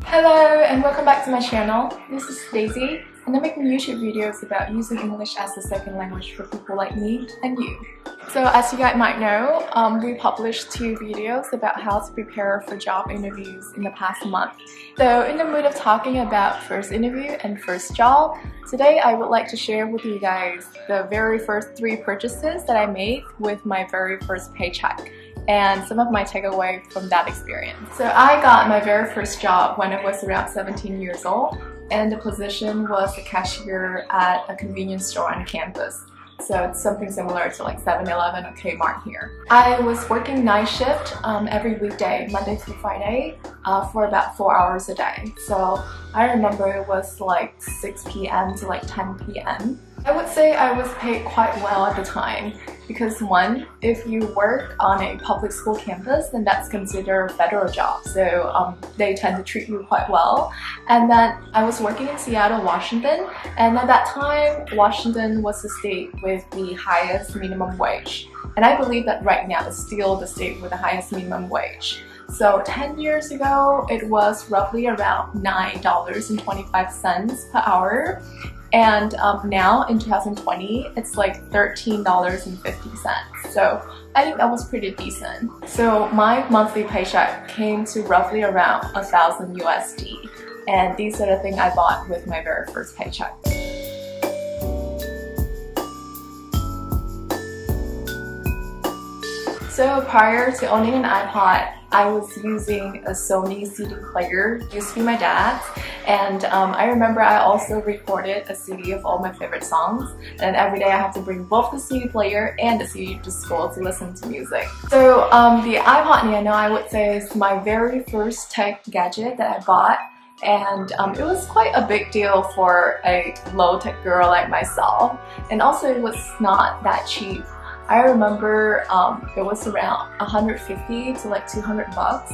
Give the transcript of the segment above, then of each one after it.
Hello and welcome back to my channel. This is Daisy and I'm making YouTube videos about using English as a second language for people like me and you. So as you guys might know, we published 2 videos about how to prepare for job interviews in the past month. So in the mood of talking about first interview and first job, today I would like to share with you guys the very first 3 purchases that I made with my very first paycheck and some of my takeaway from that experience. So I got my very first job when I was around 17 years old, and the position was a cashier at a convenience store on campus. So it's something similar to like 7-Eleven or Kmart here. I was working night shift every weekday, Monday through Friday, for about 4 hours a day. So I remember it was like 6 p.m. to like 10 p.m. I would say I was paid quite well at the time because one, if you work on a public school campus, then that's considered a federal job, so they tend to treat you quite well. And then I was working in Seattle, Washington, and at that time, Washington was the state with the highest minimum wage. And I believe that right now it's still the state with the highest minimum wage. So 10 years ago, it was roughly around $9.25 per hour. And now in 2020, it's like $13.50. So I think that was pretty decent. So my monthly paycheck came to roughly around 1,000 USD. And these are the things I bought with my very first paycheck. So prior to owning an iPod, I was using a Sony CD player, used to be my dad's, and I remember I also recorded a CD of all my favorite songs, and every day I have to bring both the CD player and the CD to school to listen to music. So the iPod Nano, I would say, is my very first tech gadget that I bought, and it was quite a big deal for a low-tech girl like myself, and also it was not that cheap. I remember it was around 150 to like 200 bucks.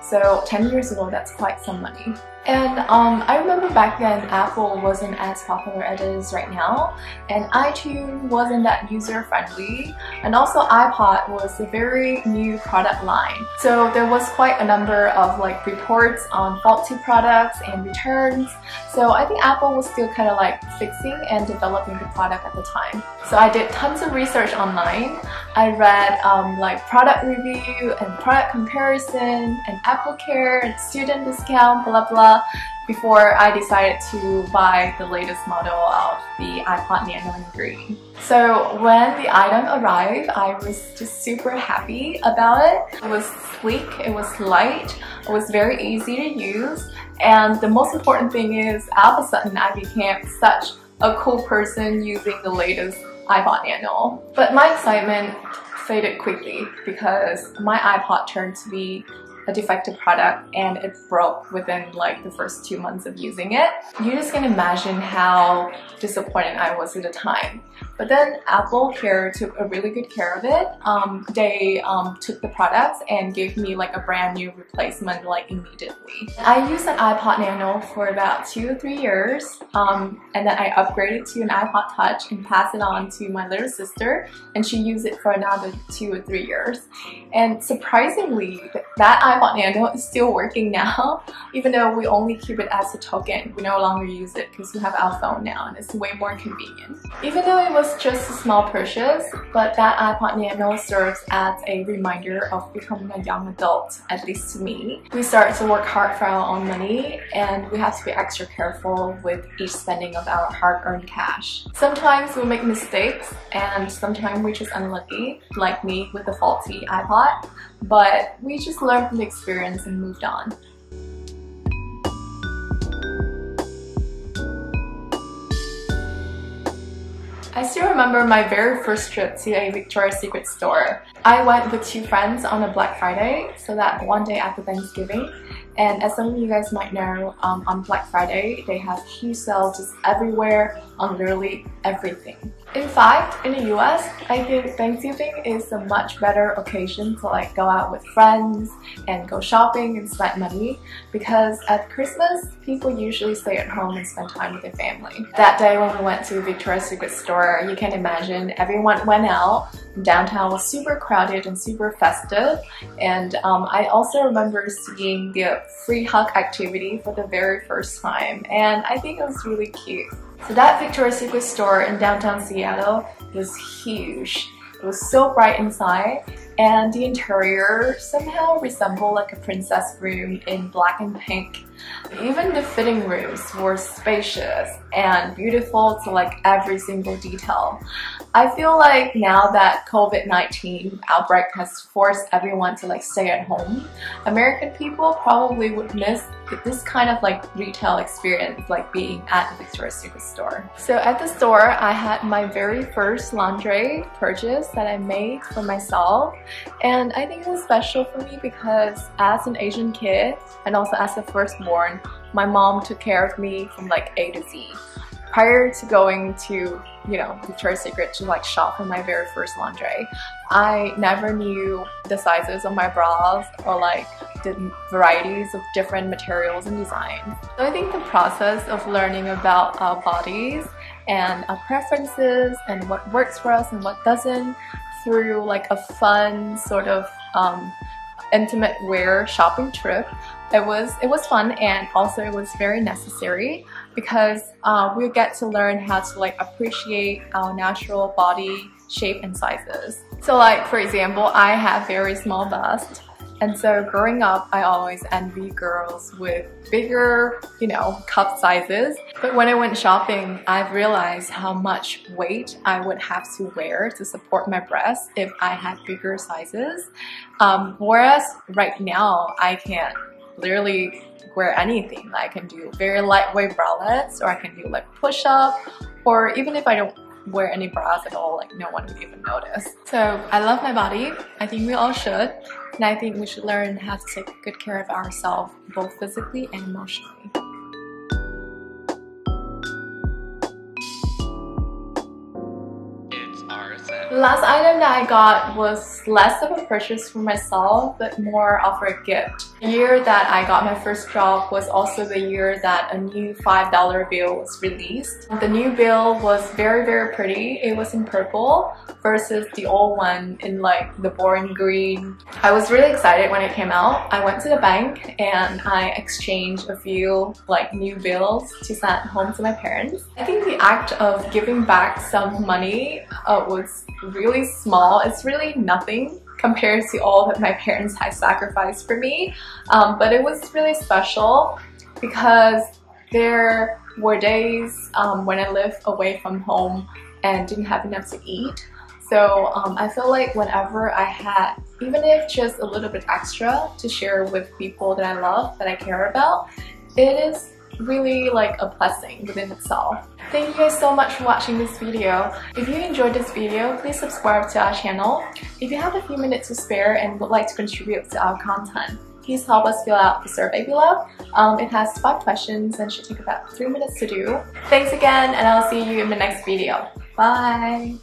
So 10 years ago, that's quite some money. And I remember back then Apple wasn't as popular as it is right now, and iTunes wasn't that user-friendly, and also iPod was a very new product line. So there was quite a number of like reports on faulty products and returns. So I think Apple was still kind of like fixing and developing the product at the time. So I did tons of research online. I read like product review and product comparison and Apple Care and student discount, blah blah, before I decided to buy the latest model of the iPod Nano in green. So when the item arrived, I was just super happy about it. It was sleek, it was light, it was very easy to use, and the most important thing is all of a sudden I became such a cool person using the latest iPod Nano. But my excitement faded quickly because my iPod turned to be a defective product and it broke within like the first 2 months of using it. You just can imagine how disappointed I was at the time. But then Apple Care took a really good care of it. They took the products and gave me like a brand new replacement like immediately. I used an iPod Nano for about 2 or 3 years, and then I upgraded to an iPod Touch and passed it on to my little sister, and she used it for another 2 or 3 years. And surprisingly, that iPod Nano is still working now, even though we only keep it as a token. We no longer use it because we have our phone now and it's way more convenient. Even though it was just a small purchase, but that iPod Nano serves as a reminder of becoming a young adult, at least to me. We start to work hard for our own money, and we have to be extra careful with each spending of our hard-earned cash. Sometimes we make mistakes, and sometimes we're just unlucky, like me with the faulty iPod, but we just learned from the experience and moved on. I still remember my very first trip to a Victoria's Secret store. I went with 2 friends on a Black Friday, so that one day after Thanksgiving. And as some of you guys might know, on Black Friday, they have huge sales just everywhere on literally everything. In fact, in the US, I think Thanksgiving is a much better occasion to like go out with friends and go shopping and spend money, because at Christmas, people usually stay at home and spend time with their family. That day when we went to Victoria's Secret store, you can imagine everyone went out. Downtown was super crowded and super festive, and I also remember seeing the free hug activity for the very first time, and I think it was really cute. So that Victoria's Secret store in downtown Seattle was huge. It was so bright inside, and the interior somehow resembled like a princess room in black and pink. Even the fitting rooms were spacious and beautiful to like every single detail. I feel like now that COVID-19 outbreak has forced everyone to like stay at home, American people probably would miss this kind of like retail experience, like being at the Victoria's Secret store. So at the store, I had my very first lingerie purchase that I made for myself, and I think it was special for me because as an Asian kid and also as the firstborn, my mom took care of me from like A to Z. Prior to going to, you know, Victoria's Secret to like shop for my very first lingerie, I never knew the sizes of my bras or like the varieties of different materials and designs. So I think the process of learning about our bodies and our preferences and what works for us and what doesn't through like a fun sort of intimate wear shopping trip, it was fun, and also it was very necessary because we get to learn how to like appreciate our natural body shape and sizes. So like for example, I have very small bust, and so growing up I always envy girls with bigger, you know, cup sizes. But when I went shopping, I've realized how much weight I would have to wear to support my breasts if I had bigger sizes. Whereas right now I can literally wear anything. I can do very lightweight bralettes, or I can do like push-up, or even if I don't wear any bras at all, like no one would even notice. So I love my body. I think we all should, and I think we should learn how to take good care of ourselves, both physically and emotionally. The last item that I got was less of a purchase for myself, but more of a gift. The year that I got my first job was also the year that a new $5 bill was released. The new bill was very, very pretty. It was in purple versus the old one in like the boring green. I was really excited when it came out. I went to the bank and I exchanged a few like new bills to send home to my parents. I think the act of giving back some money was really small. It's really nothing compared to all that my parents had sacrificed for me, but it was really special because there were days when I lived away from home and didn't have enough to eat. So I feel like whenever I had, even if just a little bit extra to share with people that I love, that I care about, it is really like a blessing within itself. Thank you guys so much for watching this video. If you enjoyed this video, please subscribe to our channel. If you have a few minutes to spare and would like to contribute to our content, please help us fill out the survey below. It has 5 questions and should take about 3 minutes to do. Thanks again, and I'll see you in the next video. Bye!